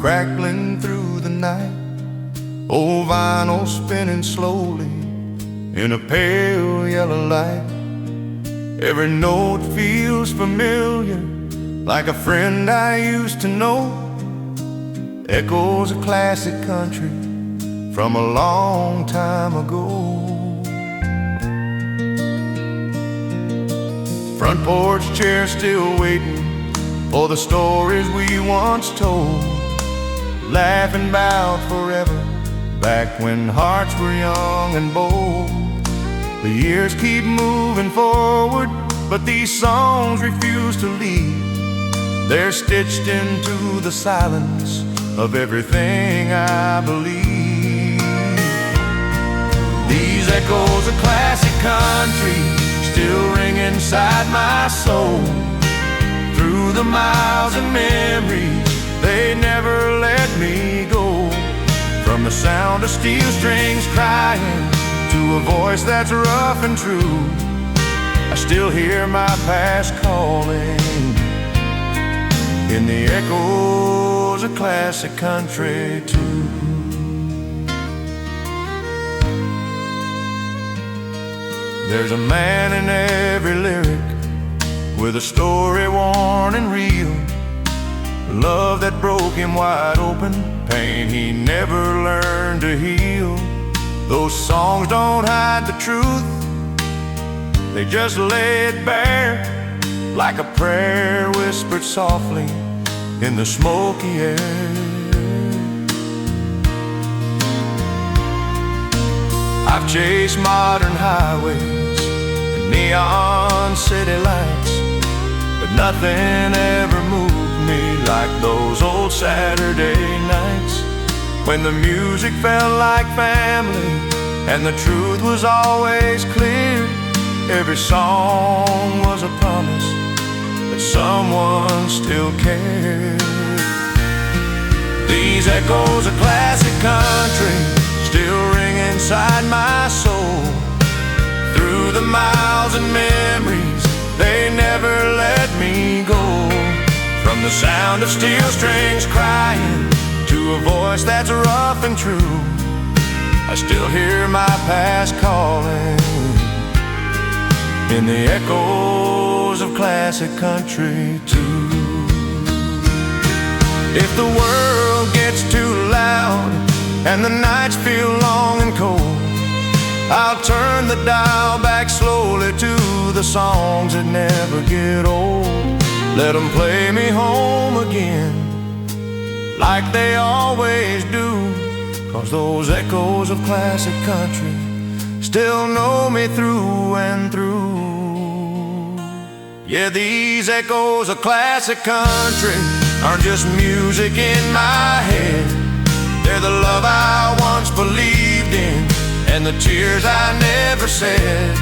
crackling through the night. Old vinyl spinning slowly in a pale yellow light. Every note feels familiar, like a friend I used to know. Echoes of classic country from a long time ago. Front porch chair still waiting for the stories we once told, laughing about forever, back when hearts were young and bold. The years keep moving forward, but these songs refuse to leave. They're stitched into the silence of everything I believe. These echoes of classic country still ring inside my soul. Through the miles and memories, they never let me go. From the sound of steel strings crying to a voice that's rough and true, I still hear my past calling in the echoes of classic country too. There's a man in every lyric with a story worn and real. Love that broke him wide open, pain he never learned to heal. Those songs don't hide the truth, they just lay it bare, like a prayer whispered softly in the smoky air. I've chased modern highways and neon city lights, but nothing ever moved me like those old Saturday nights, when the music felt like family and the truth was always clear. Every song was a promise that someone still cared. These echoes of classic country still ring inside my soul. Through the miles and memories, they never let me go. From the sound of steel strings crying to a voice that's rough and true, I still hear my past calling in the echoes of classic country too. If the world gets too loud and the nights feel long and cold, I'll turn the dial back slowly to the songs that never get old. Let them play me home again like they always do, 'cause those echoes of classic country still know me through and through. Yeah, these echoes of classic country aren't just music in my head. They're the love I once believed in and the tears I never said.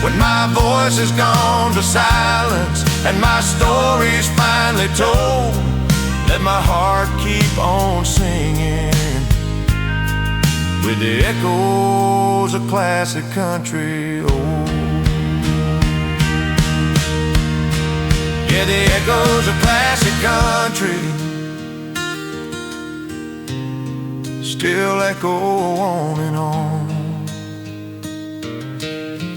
When my voice is gone to silence and my story's finally told, let my heart keep on singing with the echoes of classic country. Oh, yeah, the echoes of classic country still echo on and on,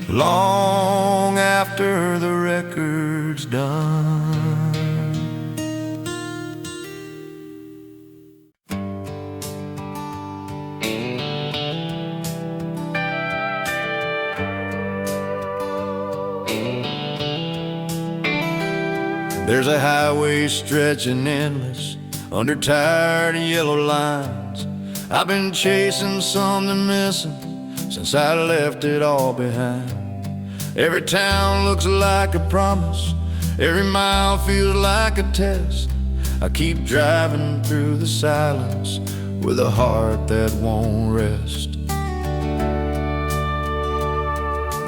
long after the record's done. There's a highway stretching endless under tired yellow lines. I've been chasing something missing since I left it all behind. Every town looks like a promise, every mile feels like a test. I keep driving through the silence with a heart that won't rest.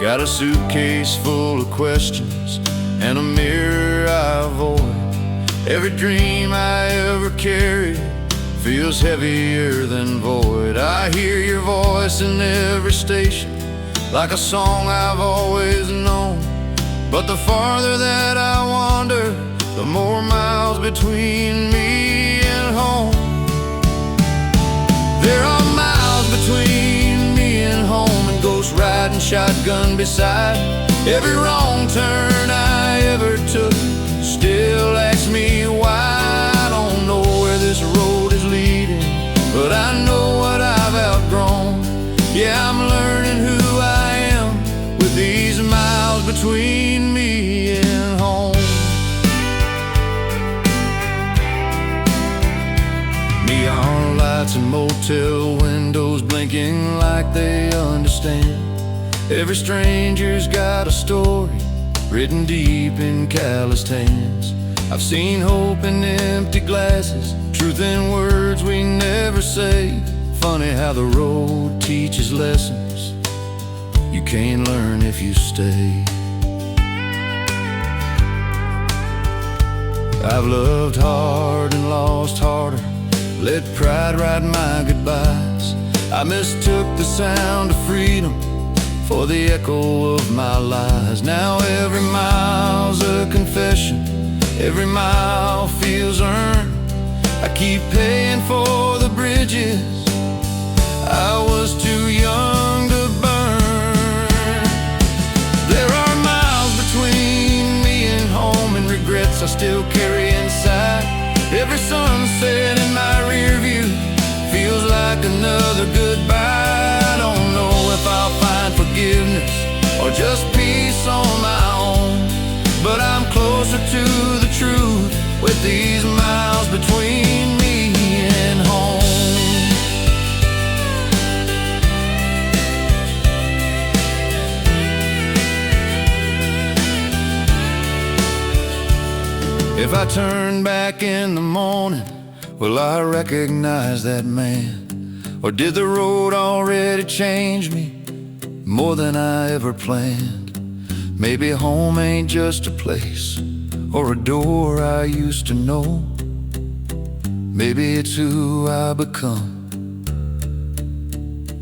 Got a suitcase full of questions and a mirror I avoid. Every dream I ever carried feels heavier than void. I hear your voice in every station, like a song I've always known. But the farther that I wander, the more miles between me and home. shotgun beside. Every wrong turn I ever took still asks me why. I don't know where this road is leading, but I know what I've outgrown. Yeah, I'm learning who I am with these miles between me and home. Neon lights and motel windows blinking like they understand. Every stranger's got a story written deep in calloused hands. I've seen hope in empty glasses, truth in words we never say. Funny how the road teaches lessons you can't learn if you stay. I've loved hard and lost harder, let pride write my goodbyes. I mistook the sound of freedom for the echo of my lies. Now every mile's a confession, every mile feels earned. I keep paying for the bridges I was too young to burn. There are miles between me and home, and regrets I still carry inside. Every sunset in my rear view feels like another goodbye. I don't know if I'll find forgiveness or just peace on my own, but I'm closer to the truth with these miles between me and home. If I turn back in the morning, will I recognize that man? Or did the road already change me more than I ever planned? Maybe home ain't just a place or a door I used to know. Maybe it's who I become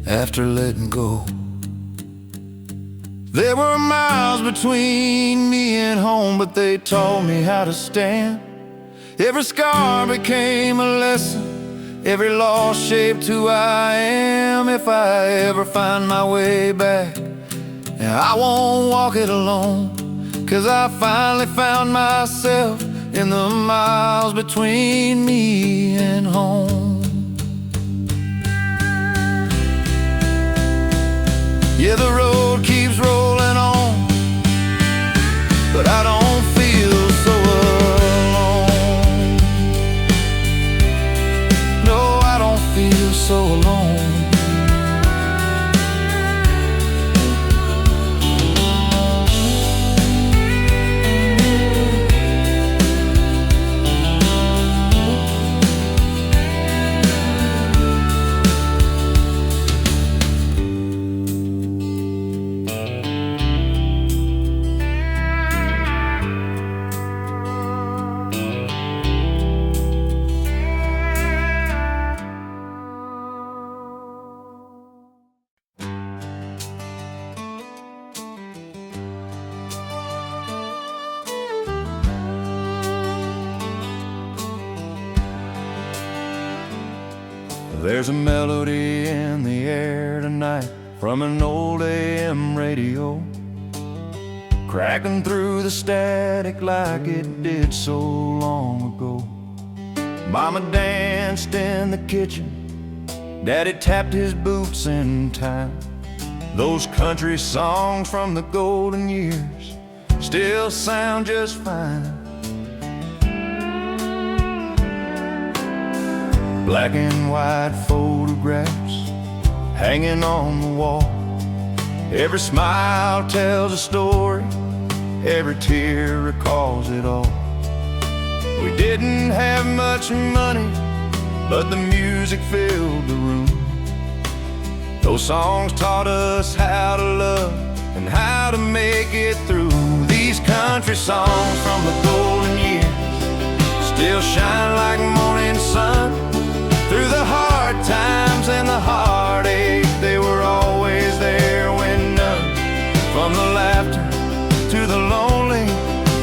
after letting go. There were miles between me and home, but they taught me how to stand. Every scar became a lesson, every loss shaped who I am. If I ever find my way back, and I won't walk it alone, 'cause I finally found myself in the miles between me and home. Yeah, the road keeps rolling on, but I don't feel so alone. No, I don't feel so alone. There's a melody in the air tonight from an old AM radio, cracking through the static like it did so long ago. Mama danced in the kitchen, Daddy tapped his boots in time. Those country songs from the golden years still sound just fine. Black and white photographs hanging on the wall. Every smile tells a story, every tear recalls it all. We didn't have much money, but the music filled the room. Those songs taught us how to love and how to make it through. These country songs from the golden years still shine like morning sun. Through the hard times and the heartache, they were always there when none. From the laughter to the lonely,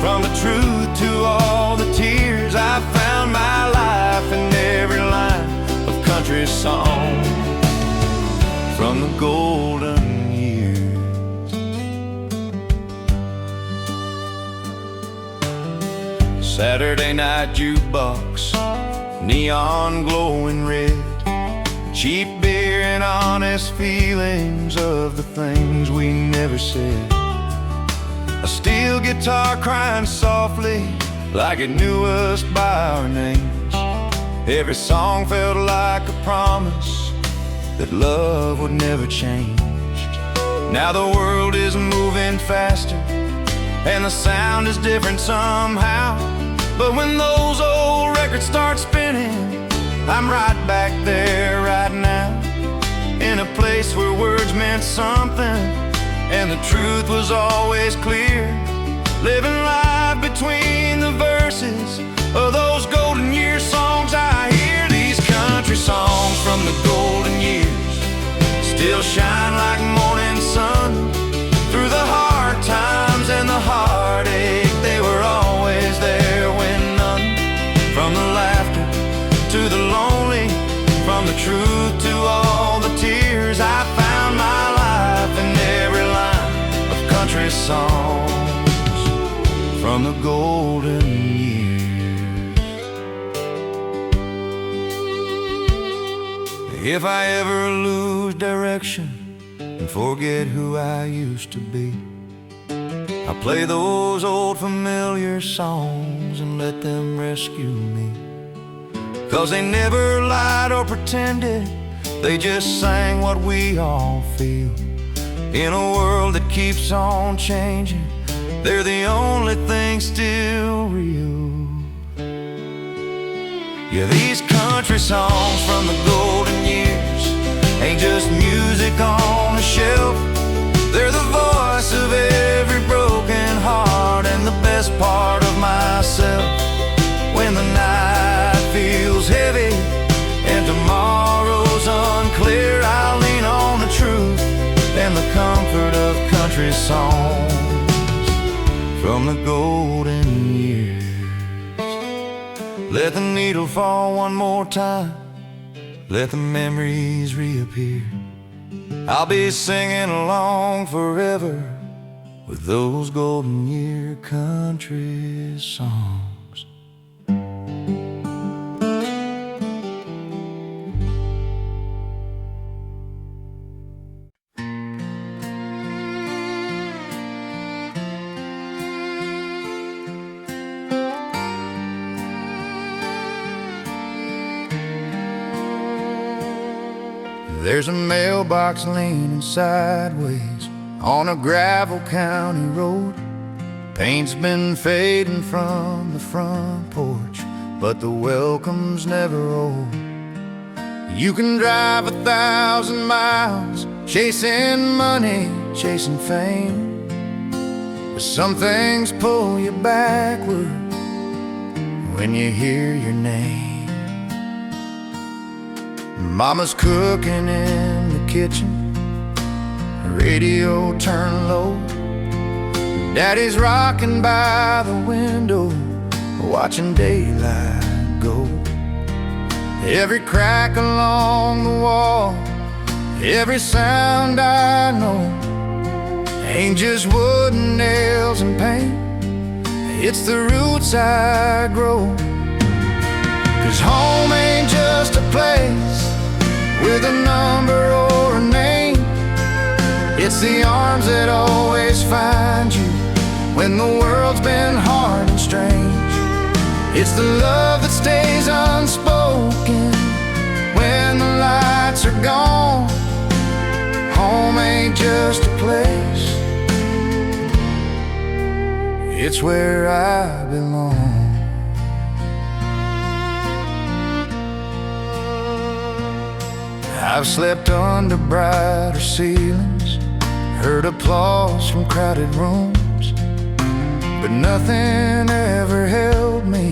from the truth to all the tears, I found my life in every line of country song from the golden years. Saturday night jukebox, neon glowing red, cheap beer and honest feelings of the things we never said. A steel guitar crying softly like it knew us by our names. Every song felt like a promise that love would never change. Now the world is moving faster and the sound is different somehow, but when those old records start spinning, I'm right back there right now, in a place where words meant something and the truth was always clear. Living life between the verses of those golden year songs I hear. These country songs from the golden years still shine like morning sun. Through the hard times and the heartache, they were always there when none. From the laughter to the lonely, from the truth to all the tears, I found my life in every line of country songs from the golden years. If I ever lose direction and forget who I used to be, I'll play those old familiar songs and let them rescue me. 'Cause they never lied or pretended, they just sang what we all feel. In a world that keeps on changing, they're the only thing still real. Yeah, these country songs from the golden years ain't just music on a shelf. They're the voice of every broken heart and the best part of myself. When the night feels heavy and tomorrow's unclear, I'll lean on the truth and the comfort of country songs from the golden years. Let the needle fall one more time, let the memories reappear. I'll be singing along forever with those golden year country songs. There's a mailbox leaning sideways on a gravel county road. Paint's been fading from the front porch, but the welcome's never old. You can drive 1,000 miles chasing money, chasing fame, but some things pull you backward when you hear your name. Mama's cooking in the kitchen, radio turned low. Daddy's rocking by the window, watching daylight go. Every crack along the wall, every sound I know, ain't just wood and nails and paint, it's the roots I grow. 'Cause home ain't just a place with a number or a name, it's the arms that always find you when the world's been hard and strange. It's the love that stays unspoken when the lights are gone. Home ain't just a place, it's where I belong. I've slept under brighter ceilings, heard applause from crowded rooms, but nothing ever held me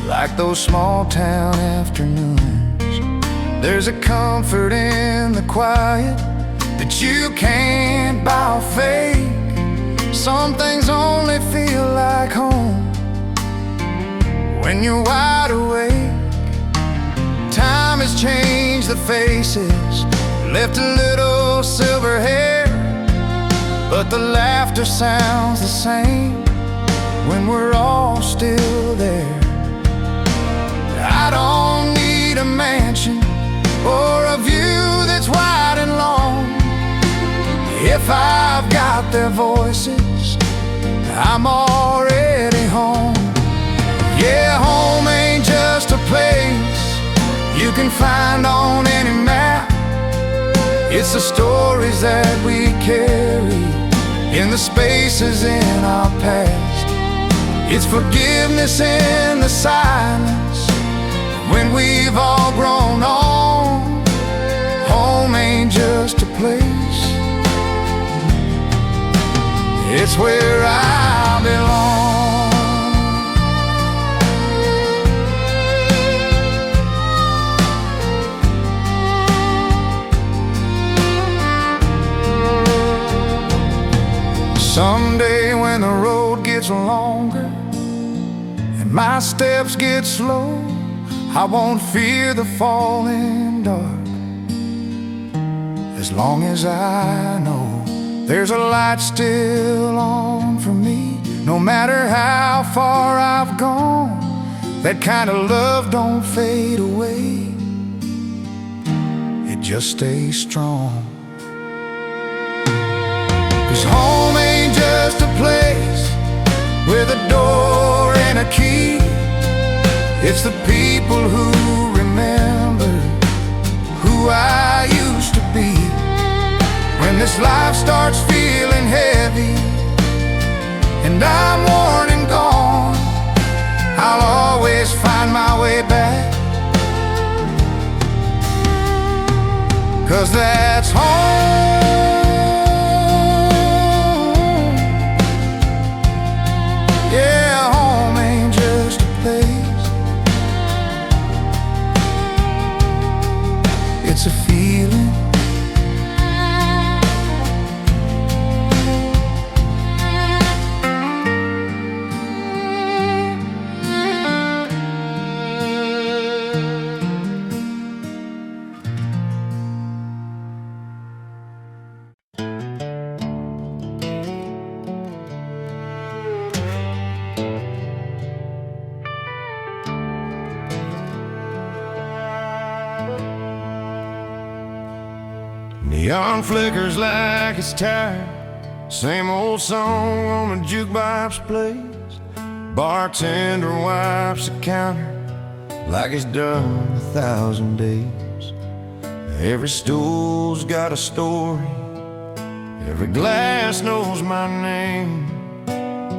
like those small town afternoons. There's a comfort in the quiet that you can't buy or fake. Some things only feel like home when you're wide awake. Time has changed the faces, left a little silver hair, but the laughter sounds the same when we're all still there. I don't need a mansion or a view that's wide and long. If I've got their voices, I'm already home. Yeah, home ain't just a place you can find on any map. It's the stories that we carry in the spaces in our past. It's forgiveness in the silence when we've all grown on. Home ain't just a place, it's where I belong. Someday when the road gets longer and my steps get slow, I won't fear the falling dark, as long as I know there's a light still on for me. No matter how far I've gone, that kind of love don't fade away, it just stays strong. 'Cause home ain't just a place with a door and a key. It's the people who remember who I used to be. When this life starts feeling heavy and I'm worn and gone, I'll always find my way back, 'cause that's home. Yeah, home ain't just a place, it's a feeling. Neon flickers like it's tired, same old song on the jukebox plays. Bartender wipes the counter like it's done 1,000 days. Every stool's got a story, every glass knows my name.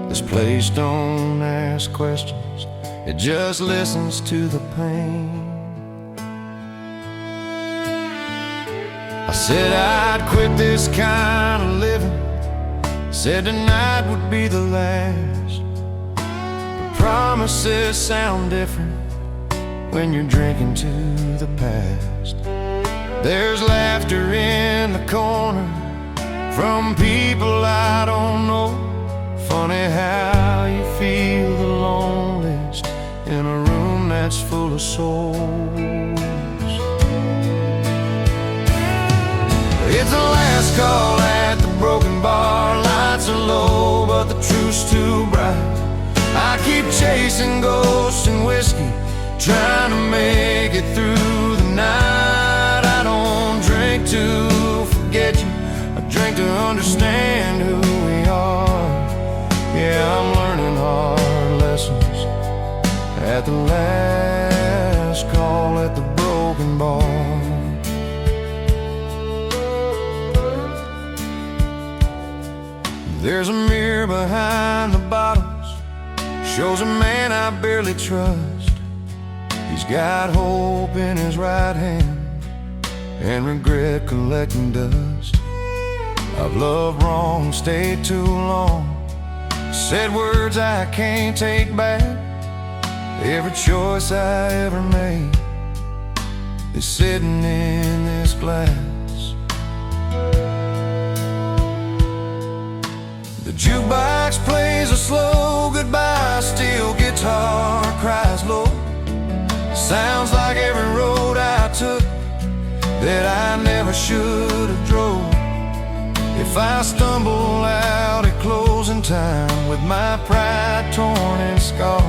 This place don't ask questions, it just listens to the pain. I said I'd quit this kind of living, said tonight would be the last. But promises sound different when you're drinking to the past. There's laughter in the corner from people I don't know. Funny how you feel the loneliest in a room that's full of souls. It's the last call at the broken bar. Lights are low, but the truth's too bright. I keep chasing ghosts and whiskey, trying to make it through the night. I don't drink to forget you, I drink to understand who we are. Yeah, I'm learning hard lessons at the last call at the broken bar. There's a mirror behind the bottles, shows a man I barely trust. He's got hope in his right hand and regret collecting dust. I've loved wrong, stayed too long, said words I can't take back. Every choice I ever made is sitting in this glass. The jukebox plays a slow goodbye, steel guitar cries low. Sounds like every road I took that I never should have drove. If I stumble out at closing time with my pride torn and scarred,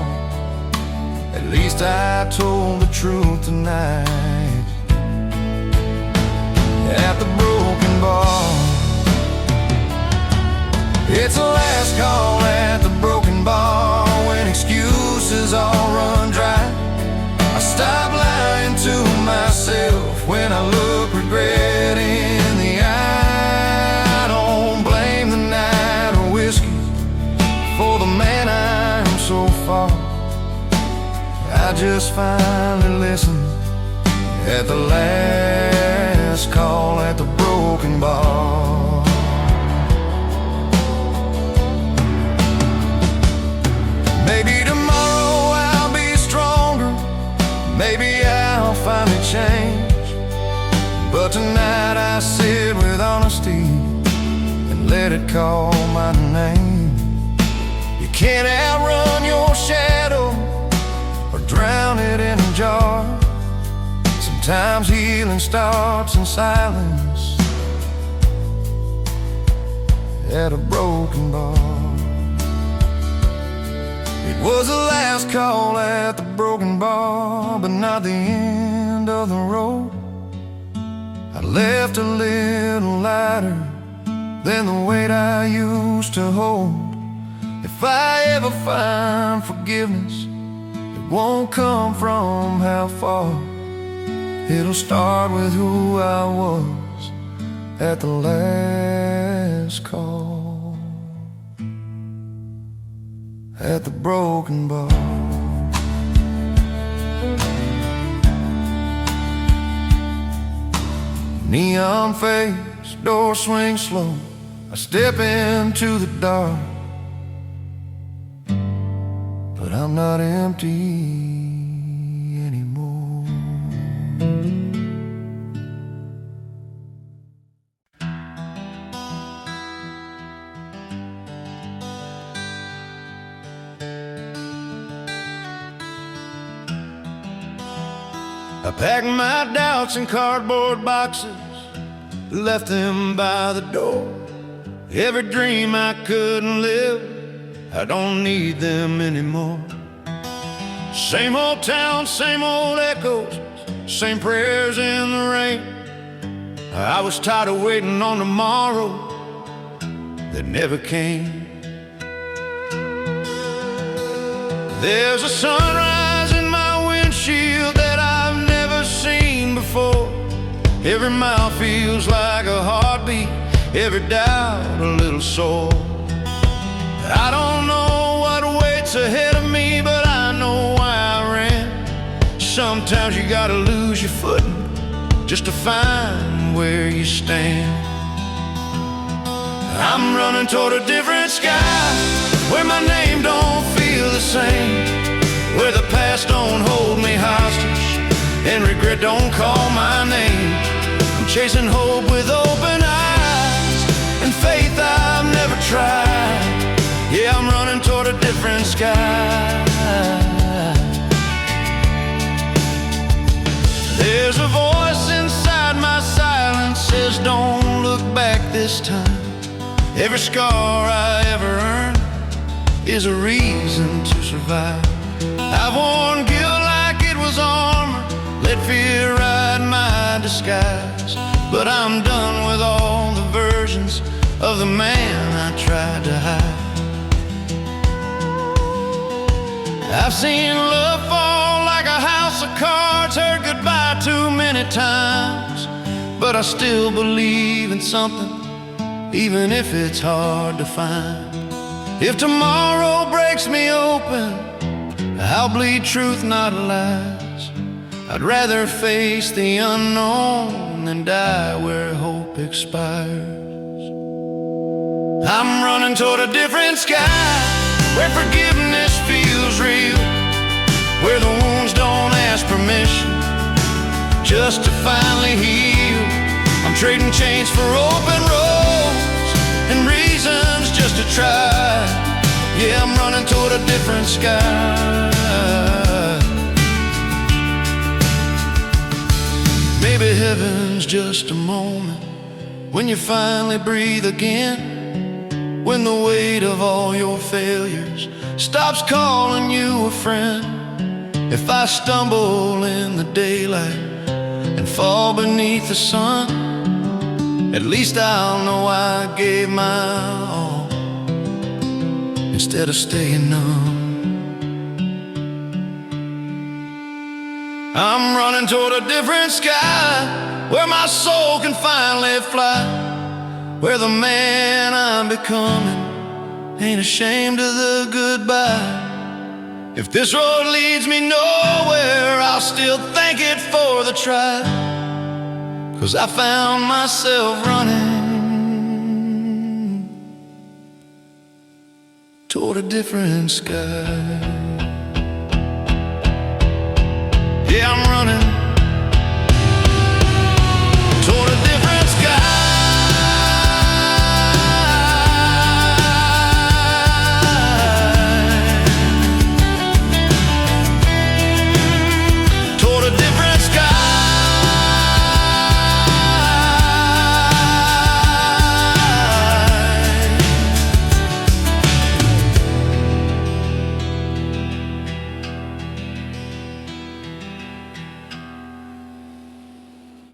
at least I told the truth tonight. At the broken bar, it's the last call at the broken bar. When excuses all run dry, I stop lying to myself. When I look regret in the eye, I don't blame the night or whiskey for the man I'm so far. I just finally listened at the last call at the broken bar. Maybe tomorrow I'll be stronger, maybe I'll finally change, but tonight I sit with honesty and let it call my name. You can't outrun your shadow or drown it in a jar. Sometimes healing starts in silence at a broken bar. It was the last call at the broken bar, but not the end of the road. I left a little lighter than the weight I used to hold. If I ever find forgiveness, it won't come from how far. It'll start with who I was at the last call at the broken bar. Neon face, door swings slow, I step into the dark, but I'm not empty anymore. I packed my doubts in cardboard boxes, left them by the door. Every dream I couldn't live, I don't need them anymore. Same old town, same old echoes, same prayers in the rain. I was tired of waiting on tomorrow that never came. There's a sunrise in my windshield that I've never seen before. Every mile feels like a heartbeat, every doubt a little sore. I don't know what waits ahead of me, but I know why I ran. Sometimes you gotta lose your footing just to find where you stand. I'm running toward a different sky, where my name don't feel the same, where the past don't hold me hostage and regret don't call my name. I'm chasing hope with open eyes and faith I've never tried. Yeah, I'm running toward a different sky. There's a voice inside my silence says don't look back this time. Every scar I ever earned is a reason to survive. I've worn guilt like it was armor, let fear ride my disguise. But I'm done with all the versions of the man I tried to hide. I've seen love fall like a house of cards, heard goodbye too many times, but I still believe in something, even if it's hard to find. If tomorrow breaks me open, I'll bleed truth, not lies. I'd rather face the unknown than die where hope expires. I'm running toward a different sky, where forgiveness feels real, where the wounds don't ask permission just to finally heal. I'm trading chains for open roads and reasons just to try. Yeah, I'm running toward a different sky. Maybe heaven's just a moment when you finally breathe again, when the weight of all your failures stops calling you a friend. If I stumble in the daylight and fall beneath the sun, at least I'll know I gave my all instead of staying numb. I'm running toward a different sky, where my soul can finally fly, where the man I'm becoming ain't ashamed of the goodbye. If this road leads me nowhere, I'll still thank it for the try, 'cause I found myself running toward a different sky.